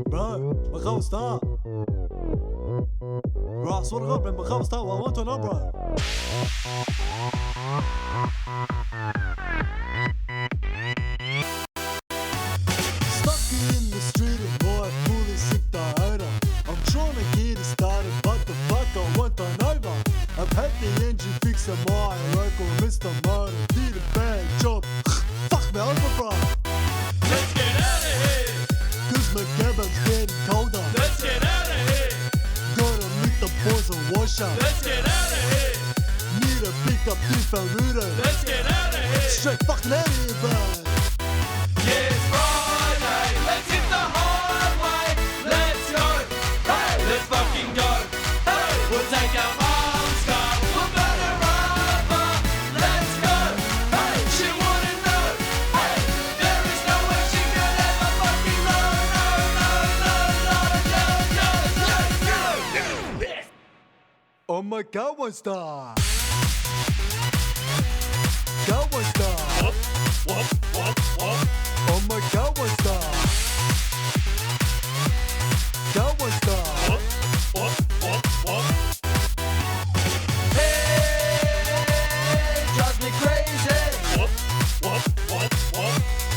Bro, we gaan staan. Bro, zorg op, we gaan staan. Wat want to know, bro? Stuck in the street and boy, fully sick the odor. I'm trying to get it started, but the fuck I want to over. I've had the engine fixed on my local Mr. Motor. Did a bad job. Fuck me over, bro. Let's get out of here. Cause my cabin's getting colder. Let's get out of here. Gotta meet the boys and wash up. Let's get out of here. Need to pick up Tifarudo. Let's get out of here. Straight fucking out of here, bro. Yeah, it's Friday. Let's hit the highway. Let's go. Hey, let's fucking go. Hey, we'll take our mom's car. We'll burn her rubber. Let's go. Hey, she wouldn't know. Hey, there is no way she could ever fucking know. No. Oh my god, one star. God, one star. Oh my god, one star. God, one star. Hey, drives me crazy.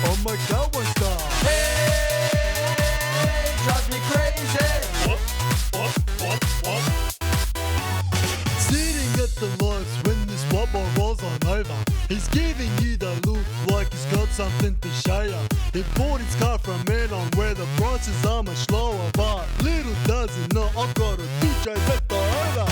Oh my god, one star. Hey, drives me crazy. Sitting at the lights when this wobble rolls on over. He's giving you the look like he's got something to show ya. He bought his car from Menon where the prices are much lower. But little does he know I've got a DJ at the over.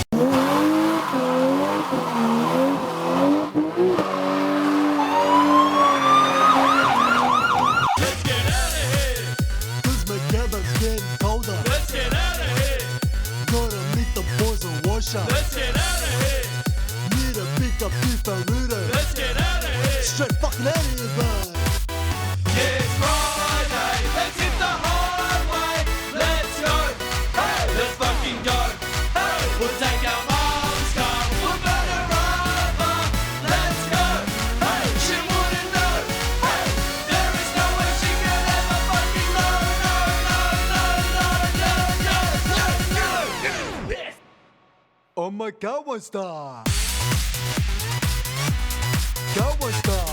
Let's get out of here. Cause my cabin's getting colder. Let's get out of here. Gotta meet the boys and wash up. Let's get out of here. Need to pick up Tifarudo. Let's get out of here. Straight fucking out of here, bro. Yeah, it's Friday. Let's hit the highway. Let's go. Hey, let's fucking go. Hey, we'll take our mom's car. We'll burn her rubber. Let's go. Hey, she wouldn't know. Hey, there is no way she could ever fucking know. Oh my god, one star. God, one star.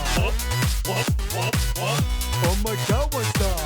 Oh my god, one star.